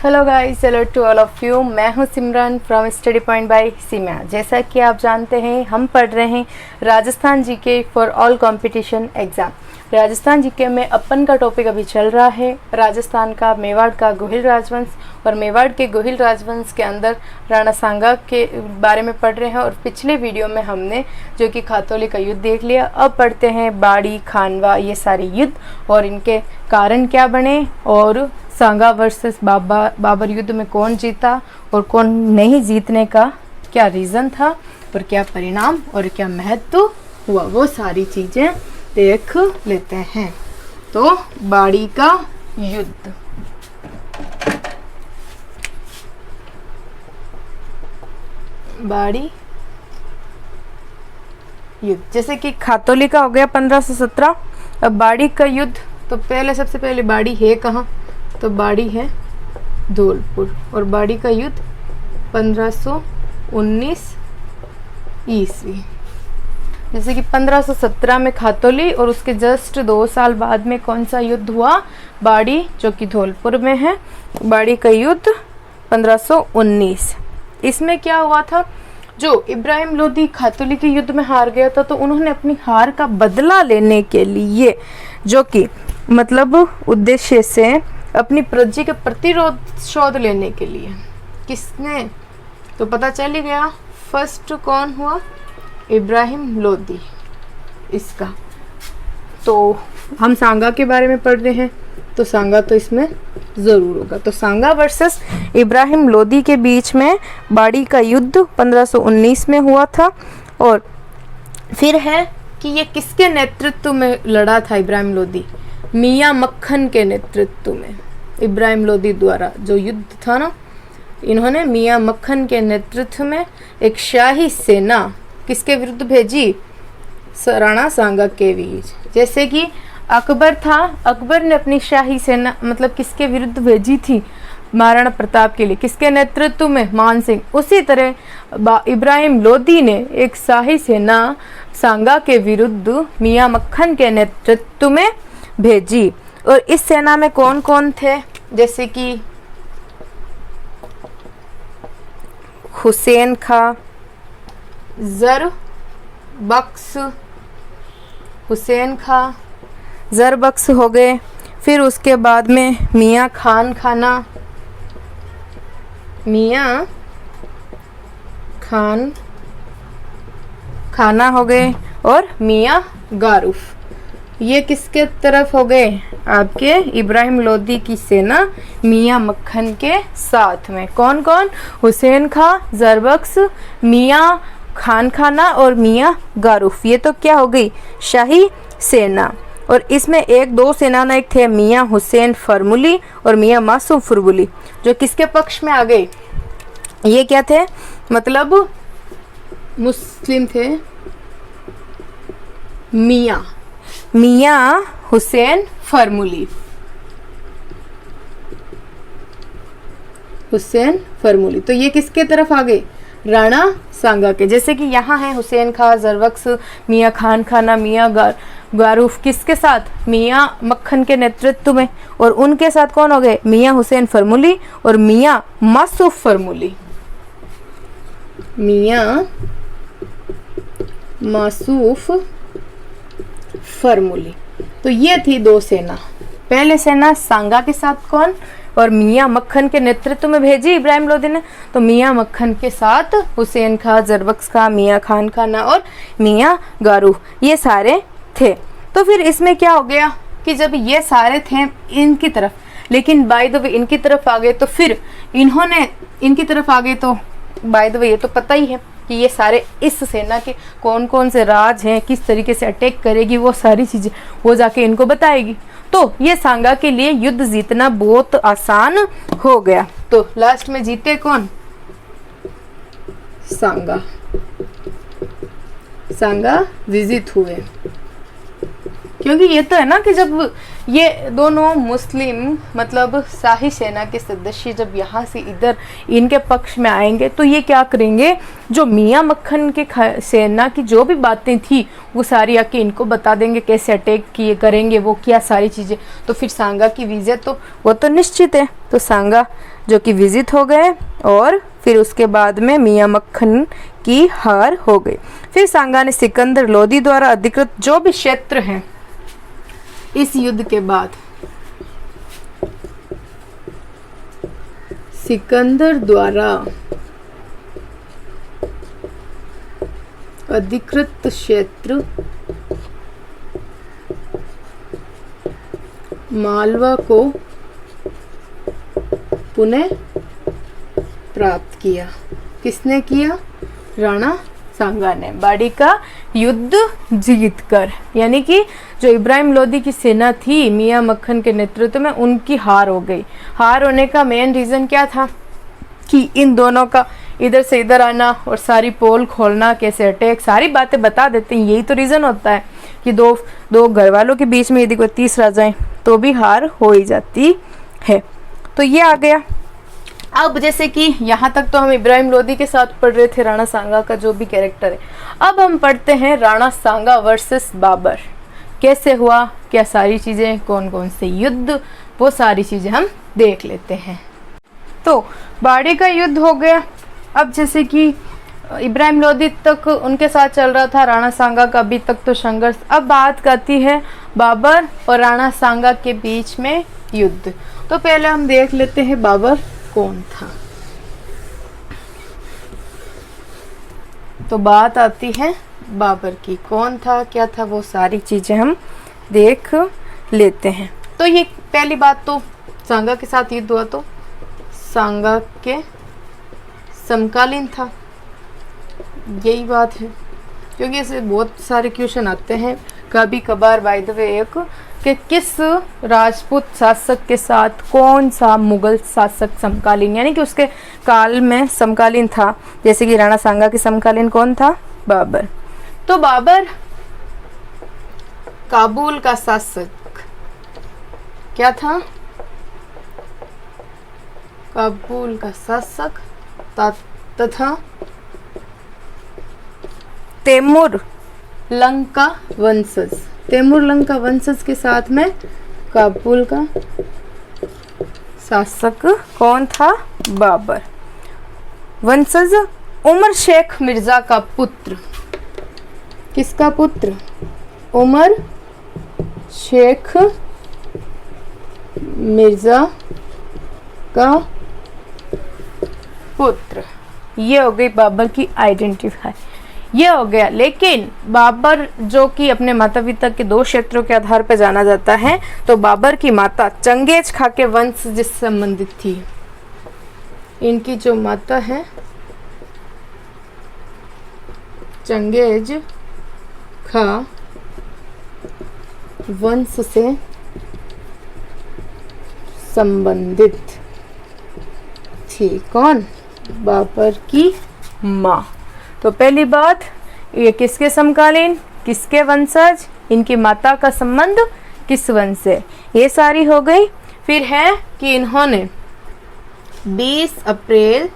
Hello guys, hello to all of you. मैं हूं Simran from study point by Seema. जैसा कि आप जानते हैं, हम पढ़ रहे हैं Rajasthan GK for all competition exam. Rajasthan GK में अपन का टॉपिक अभी चल रहा है राजस्थान का, मेवाड़ का गोहिल राजवंश। और मेवाड़ के गोहिल राजवंश के अंदर राणा सांगा के बारे में पढ़ रहे हैं। और पिछले वीडियो में हमने जो कि खातौली का युद्ध देख लिया। अब पढ़ते हैं बाड़ी, खानवा, ये सारे युद्ध और इनके कारण क्या बने, और सांगा वर्सेस बाबर युद्ध में कौन जीता और कौन नहीं जीतने का क्या रीज़न था और क्या परिणाम और क्या महत्व हुआ, वो सारी चीज़ें देख लेते हैं। तो बाड़ी का युद्ध, बाड़ी युद्ध जैसे कि खातौली का हो गया 1517। अब बाड़ी का युद्ध, तो पहले सबसे पहले बाड़ी है कहाँ, तो बाड़ी है धौलपुर। और बाड़ी का युद्ध 1519 ईस्वी। जैसे कि 1517 में खातौली और उसके जस्ट 2 साल बाद में कौन सा युद्ध हुआ, बाड़ी, जो कि धौलपुर में है। बाड़ी का युद्ध 1519। इसमें क्या हुआ था, जो इब्राहिम लोदी खातौली के युद्ध में हार गया था, तो उन्होंने अपनी हार का बदला लेने के लिए, जो कि मतलब उद्देश्य से अपनी प्रजा के प्रतिरोध शोध लेने के लिए, किसने, तो पता चल ही गया फर्स्ट कौन हुआ, इब्राहिम लोदी इसका। तो हम सांगा के बारे में पढ़ रहे हैं, तो सांगा तो इसमें ज़रूर होगा। तो सांगा वर्सेस इब्राहिम लोदी के बीच में बाड़ी का युद्ध 1519 में हुआ था। और फिर है कि ये किसके नेतृत्व में लड़ा था इब्राहिम लोदी, मियाँ मक्खन के नेतृत्व में। इब्राहिम लोदी द्वारा जो युद्ध था ना, इन्होंने मियाँ मक्खन के नेतृत्व में एक शाही सेना किसके विरुद्ध भेजी, राणा सांगा के बीच। जैसे कि अकबर था, अकबर ने अपनी शाही सेना मतलब किसके विरुद्ध भेजी थी, महाराणा प्रताप के लिए, किसके नेतृत्व में, मान सिंह। उसी तरह इब्राहिम लोदी ने एक शाही सेना सांगा के विरुद्ध मियाँ मक्खन के नेतृत्व में भेजी। और इस सेना में कौन कौन थे, जैसे कि हुसैन खां, ज़रबख्श, हुसैन खां, ज़रबख्श हो गए। फिर उसके बाद में मियाँ खान खाना, मियाँ खान खाना हो गए, और मियाँ गारूफ। ये किसके तरफ हो गए, आपके इब्राहिम लोदी की सेना मियाँ मक्खन के साथ में। कौन कौन, हुसैन खां, ज़रबख्श, मियाँ खान खाना और मियाँ गारूफ। ये तो क्या हो गई, शाही सेना। और इसमें एक दो सेनानायक थे, मियाँ हुसैन फरमुली और मियाँ मासूम फुरबुली, जो किसके पक्ष में आ गए, ये क्या थे, मतलब मुस्लिम थे। मियाँ हुसैन फरमुली, हुसैन फरमुली, तो ये किसके तरफ आ गए, राणा सांगा के। जैसे कि यहाँ है हुसैन खां, ज़रबख्श, मियाँ खान खाना, मियाँ गारूफ, किसके साथ, मियाँ मक्खन के नेतृत्व में। और उनके साथ कौन हो गए, मियाँ हुसैन फरमुली और मियाँ मासूफ फरमुली, मियाँ मासूफ फरमुली। तो ये थी दो सेना। पहले सेना सांगा के साथ कौन, और मियाँ मक्खन के नेतृत्व में भेजी इब्राहिम लोदी ने, तो मियाँ मक्खन के साथ हुसैन खां, ज़रबख्श खां, मियाँ खान खाना और मियाँ गारूफ, ये सारे थे। तो फिर इसमें क्या हो गया कि जब ये सारे थे इनकी तरफ, लेकिन बाय द वे इनकी तरफ आ गए, तो फिर इन्होंने इनकी तरफ आ गए, तो बाय द वे ये तो पता ही है कि ये सारे इस सेना के कौन कौन से राज हैं, किस तरीके से अटैक करेगी, वो सारी चीज़ें वो जाके इनको बताएगी। तो ये सांगा के लिए युद्ध जीतना बहुत आसान हो गया। तो लास्ट में जीते कौन, सांगा, सांगा विजित हुए। क्योंकि ये तो है ना कि जब ये दोनों मुस्लिम मतलब शाही सेना के सदस्य जब यहाँ से इधर इनके पक्ष में आएंगे, तो ये क्या करेंगे, जो मियाँ मक्खन के सेना की जो भी बातें थी वो सारी आके इनको बता देंगे, कैसे अटैक किए करेंगे वो क्या सारी चीज़ें। तो फिर सांगा की विजय तो वो तो निश्चित है। तो सांगा जो कि विजित हो गए, और फिर उसके बाद में मियां मक्खन की हार हो गई। फिर सांगा ने सिकंदर लोदी द्वारा अधिकृत जो भी क्षेत्र हैं इस युद्ध के बाद, सिकंदर द्वारा अधिकृत क्षेत्र मालवा को पुनः प्राप्त किया। किसने किया? राणा सांगा ने, बाड़ी का युद्ध जीतकर। यानी कि जो इब्राहिम लोदी की सेना थी मियां मक्खन के नेतृत्व में, उनकी हार हो गई। हार होने का मेन रीजन क्या था कि इन दोनों का इधर से इधर आना और सारी पोल खोलना, कैसे अटैक, सारी बातें बता देते हैं। यही तो रीजन होता है कि दो घर वालों के बीच में यदि कोई तीसरा जाए तो भी हार हो ही जाती है। तो ये आ गया। अब जैसे कि यहाँ तक तो हम इब्राहिम लोदी के साथ पढ़ रहे थे, राणा सांगा का जो भी कैरेक्टर है। अब हम पढ़ते हैं राणा सांगा वर्सेस बाबर, कैसे हुआ, क्या सारी चीज़ें, कौन कौन से युद्ध, वो सारी चीज़ें हम देख लेते हैं। तो बाड़ी का युद्ध हो गया। अब जैसे कि इब्राहिम लोदी तक उनके साथ चल रहा था, राणा सांगा का अभी तक तो संघर्ष। अब बात करती है बाबर और राणा सांगा के बीच में युद्ध। तो पहले हम देख लेते हैं बाबर कौन था। तो बात आती है बाबर की, कौन था, क्या था, वो सारी चीजें हम देख लेते हैं। तो ये पहली बात तो सांगा के साथ युद्ध हुआ तो सांगा के समकालीन था, यही बात है। क्योंकि ऐसे बहुत सारे क्वेश्चन आते हैं कभी कभार बाय द वे एक, कि किस राजपूत शासक के साथ कौन सा मुगल शासक समकालीन, यानी कि उसके काल में समकालीन था। जैसे कि राणा सांगा के समकालीन कौन था? बाबर। तो बाबर काबुल का शासक क्या था? काबुल का शासक तथा तैमूर लंका वंशज, तैमूर लंका वंशज के साथ में काबुल का शासक कौन था? बाबर। वंशज उमर शेख मिर्जा का पुत्र, किसका पुत्र? उमर शेख मिर्जा का पुत्र। ये हो गई बाबर की आइडेंटिफाई, ये हो गया। लेकिन बाबर जो कि अपने माता पिता के दो क्षेत्रों के आधार पर जाना जाता है, तो बाबर की माता चंगेज खा के वंश जिससे संबंधित थी। इनकी जो माता है चंगेज खा वंश से संबंधित थी। कौन? बाबर की माँ। तो पहली बात, ये किसके समकालीन, किसके वंशज, इनकी माता का संबंध किस वंश से, ये सारी हो गई। फिर है कि इन्होंने 20 अप्रैल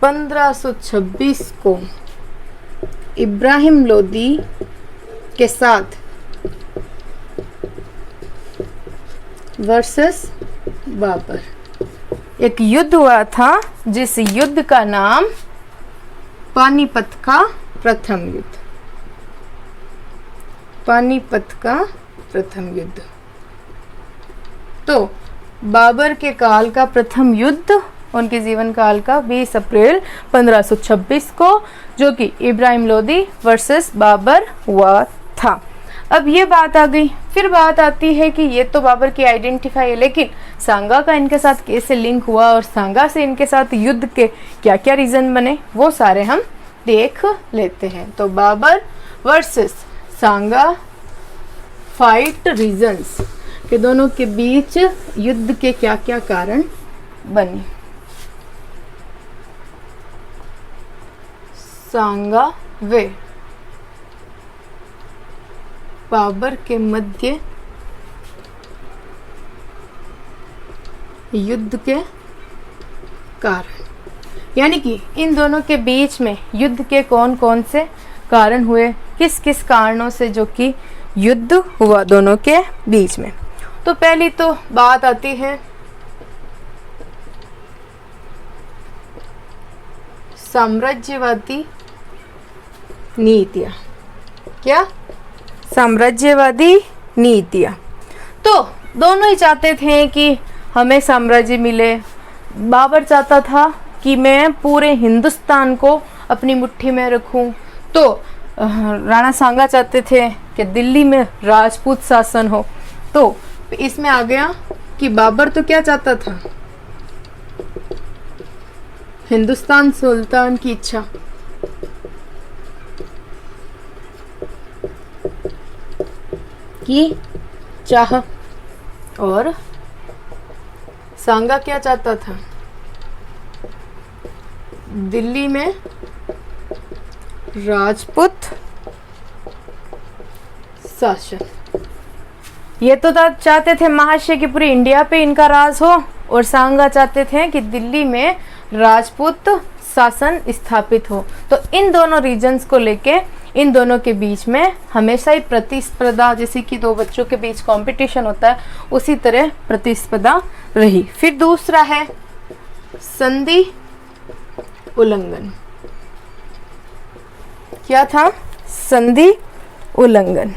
1526 को इब्राहिम लोदी के साथ वर्सेस बाबर एक युद्ध हुआ था, जिस युद्ध का नाम पानीपत का प्रथम युद्ध, पानीपत का प्रथम युद्ध। तो बाबर के काल का प्रथम युद्ध, उनके जीवन काल का 20 अप्रैल 1526 को, जो कि इब्राहिम लोदी वर्सेस बाबर हुआ था। अब ये बात आ गई। फिर बात आती है कि ये तो बाबर की आइडेंटिफाई है, लेकिन सांगा का इनके साथ कैसे लिंक हुआ और सांगा से इनके साथ युद्ध के क्या क्या रीजन बने, वो सारे हम देख लेते हैं। तो बाबर वर्सेस सांगा फाइट रीजंस, के दोनों के बीच युद्ध के क्या क्या कारण बने। सांगा वे बाबर के मध्य युद्ध के कारण, यानी कि इन दोनों के बीच में युद्ध के कौन कौन से कारण हुए, किस किस कारणों से जो कि युद्ध हुआ दोनों के बीच में। तो पहली तो बात आती है साम्राज्यवादी नीतियां। क्या? साम्राज्यवादी नीतियां। तो दोनों ही चाहते थे कि हमें साम्राज्य मिले। बाबर चाहता था कि मैं पूरे हिंदुस्तान को अपनी मुट्ठी में रखूं, तो राणा सांगा चाहते थे कि दिल्ली में राजपूत शासन हो। तो इसमें आ गया कि बाबर तो क्या चाहता था, हिंदुस्तान सुल्तान की इच्छा, की चाह, और सांगा क्या चाहता था, दिल्ली में राजपूत शासन। ये तो चाहते थे महाशय कि पूरी इंडिया पे इनका राज हो, और सांगा चाहते थे कि दिल्ली में राजपूत शासन स्थापित हो। तो इन दोनों रीजन्स को लेके इन दोनों के बीच में हमेशा ही प्रतिस्पर्धा, जैसे कि दो बच्चों के बीच कंपटीशन होता है, उसी तरह प्रतिस्पर्धा रही। फिर दूसरा है संधि उल्लंघन। क्या था? संधि उल्लंघन।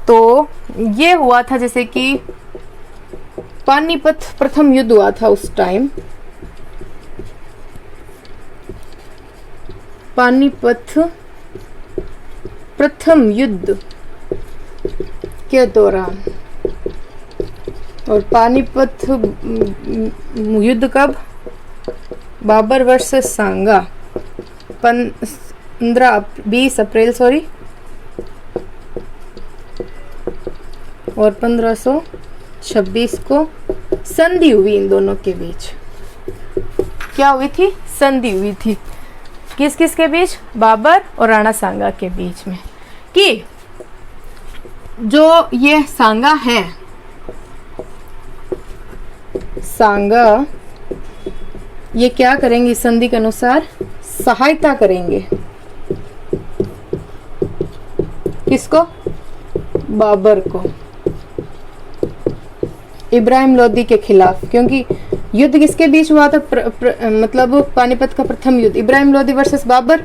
तो ये हुआ था जैसे कि पानीपत प्रथम युद्ध हुआ था उस टाइम। पानीपत प्रथम युद्ध के दौरान, और पानीपत युद्ध कब? बाबर वर्सेस सांगा 20 अप्रैल और 1526 को संधि हुई इन दोनों के बीच। क्या हुई थी? संधि हुई थी। किस किस के बीच? बाबर और राणा सांगा के बीच में, कि जो ये सांगा है, सांगा ये क्या करेंगे? संधि के अनुसार सहायता करेंगे। किसको? बाबर को, इब्राहिम लोदी के खिलाफ। क्योंकि युद्ध किसके बीच हुआ था? मतलब पानीपत का प्रथम युद्ध, इब्राहिम लोदी वर्सेस बाबर।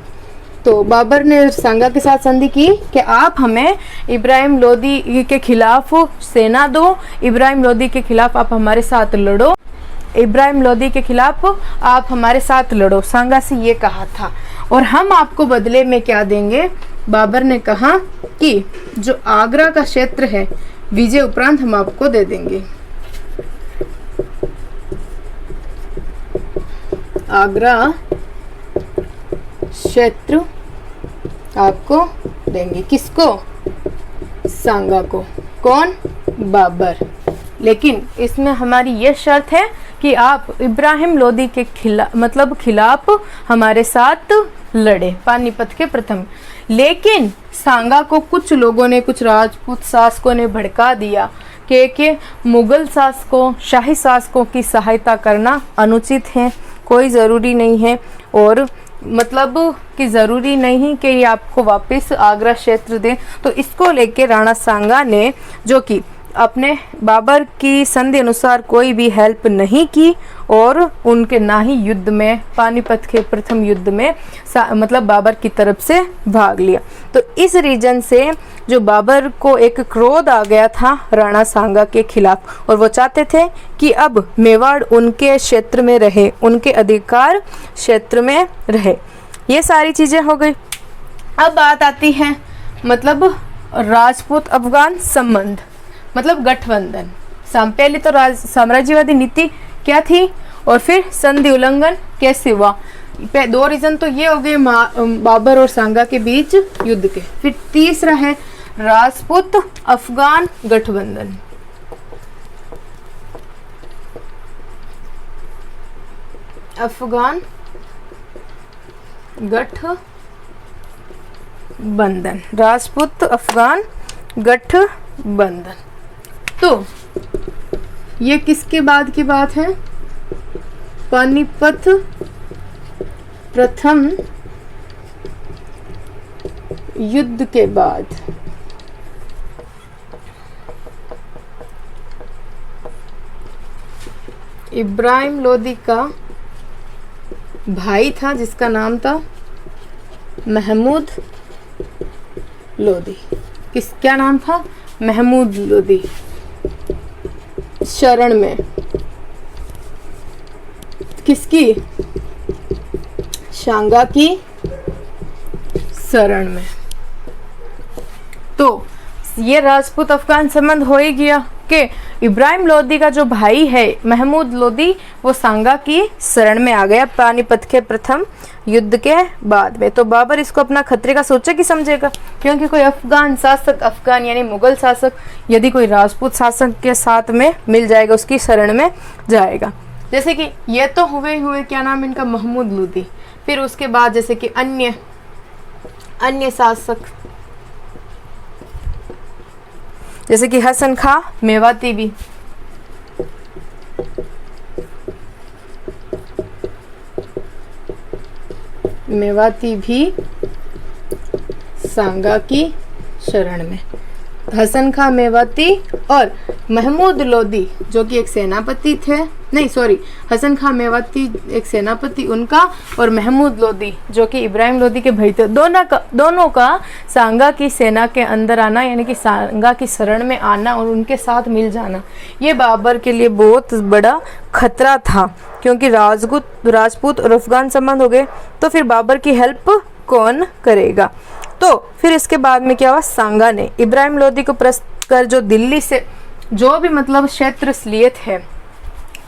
तो बाबर ने सांगा के साथ संधि की कि आप हमें इब्राहिम लोदी के खिलाफ सेना दो, इब्राहिम लोदी के खिलाफ आप हमारे साथ लड़ो, इब्राहिम लोदी के खिलाफ आप हमारे साथ लड़ो। सांगा से ये कहा था, और हम आपको बदले में क्या देंगे? बाबर ने कहा कि जो आगरा का क्षेत्र है, विजय उपरांत हम आपको दे देंगे। आगरा क्षेत्र आपको देंगे। किसको? सांगा को। कौन? बाबर। लेकिन इसमें हमारी ये शर्त है कि आप इब्राहिम लोदी के खिलाफ हमारे साथ लड़े, पानीपत के प्रथम। लेकिन सांगा को कुछ लोगों ने, कुछ राजपूत शासकों ने भड़का दिया कि मुगल शासकों, शाही शासकों की सहायता करना अनुचित है, कोई ज़रूरी नहीं है, और मतलब कि ज़रूरी नहीं कि ये आपको वापस आगरा क्षेत्र दें। तो इसको लेके राणा सांगा ने, जो कि अपने बाबर की संधि अनुसार कोई भी हेल्प नहीं की, और उनके ना ही युद्ध में, पानीपत के प्रथम युद्ध में मतलब बाबर की तरफ से भाग लिया। तो इस रीजन से जो बाबर को एक क्रोध आ गया था राणा सांगा के खिलाफ, और वो चाहते थे कि अब मेवाड़ उनके क्षेत्र में रहे, उनके अधिकार क्षेत्र में रहे। ये सारी चीज़ें हो गई। अब बात आती है मतलब राजपूत अफगान संबंध, मतलब गठबंधन। पहले तो साम्राज्यवादी नीति क्या थी, और फिर संधि उल्लंघन कैसे हुआ। दो रीजन तो ये हो गए बाबर और सांगा के बीच युद्ध के। फिर तीसरा है राजपूत अफगान गठबंधन। अफगान गठबंधन, राजपूत अफगान गठबंधन। तो ये किसके बाद की बात है? पानीपत प्रथम युद्ध के बाद। इब्राहिम लोदी का भाई था जिसका नाम था महमूद लोदी। क्या नाम था? महमूद लोदी। शरण में किसकी? सांगा की शरण में। तो ये राजपूत अफगान संबंध हो ही गया कि इब्राहिम लोदी का जो भाई है महमूद लोदी वो सांगा की शरण में आ गया पानीपत के प्रथम युद्ध के बाद में। तो बाबर इसको अपना खतरे का सोचे कि समझेगा, क्योंकि कोई अफगान शासक, अफगान यानी मुगल शासक यदि कोई राजपूत शासक के साथ में मिल जाएगा, उसकी शरण में जाएगा। जैसे कि ये तो हुए क्या नाम इनका? महमूद लोदी। फिर उसके बाद जैसे कि अन्य शासक जैसे कि हसन खां मेवाती भी, सांगा की शरण में। हसन खां मेवाती और महमूद लोदी जो कि एक सेनापति थे, हसन खां मेवाती एक सेनापति उनका, और महमूद लोदी जो कि इब्राहिम लोदी के भाई थे, दोनों का सांगा की सेना के अंदर आना यानी कि सांगा की शरण में आना और उनके साथ मिल जाना, ये बाबर के लिए बहुत बड़ा खतरा था। क्योंकि राजपूत और अफगान संबंध हो गए तो फिर बाबर की हेल्प कौन करेगा? तो फिर इसके बाद में क्या हुआ? सांगा ने इब्राहिम लोदी को परास्त कर जो दिल्ली से जो भी मतलब क्षेत्र लिए थे,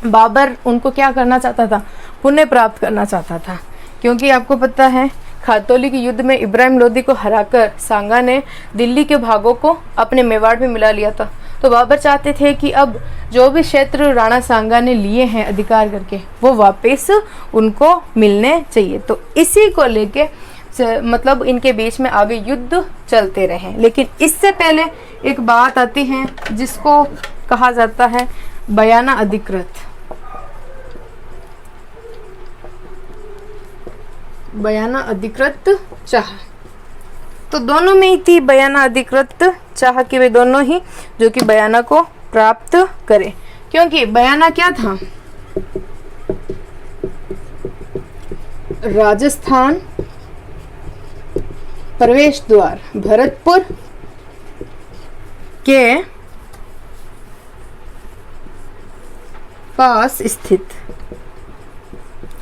बाबर उनको क्या करना चाहता था? पुण्य प्राप्त करना चाहता था। क्योंकि आपको पता है खातौली के युद्ध में इब्राहिम लोदी को हराकर सांगा ने दिल्ली के भागों को अपने मेवाड़ में मिला लिया था। तो बाबर चाहते थे कि अब जो भी क्षेत्र राणा सांगा ने लिए हैं अधिकार करके वो वापस उनको मिलने चाहिए। तो इसी को लेके मतलब इनके बीच में आगे युद्ध चलते रहे। लेकिन इससे पहले एक बात आती है जिसको कहा जाता है बयाना अधिकृत। बयाना अधिकृत चाह। तो दोनों में ही थी बयाना अधिकृत चाह कि वे दोनों ही जो कि बयाना को प्राप्त करें। क्योंकि बयाना क्या था? राजस्थान प्रवेश द्वार भरतपुर के पास स्थित,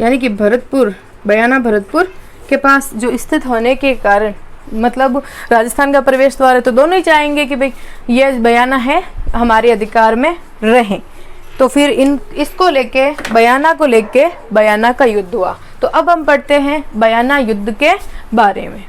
यानी कि बयाना भरतपुर के पास जो स्थित होने के कारण मतलब राजस्थान का प्रवेश द्वार है, तो दोनों ही चाहेंगे कि भाई ये बयाना है हमारे अधिकार में रहे। तो फिर इसको लेके बयाना का युद्ध हुआ। तो अब हम पढ़ते हैं बयाना युद्ध के बारे में।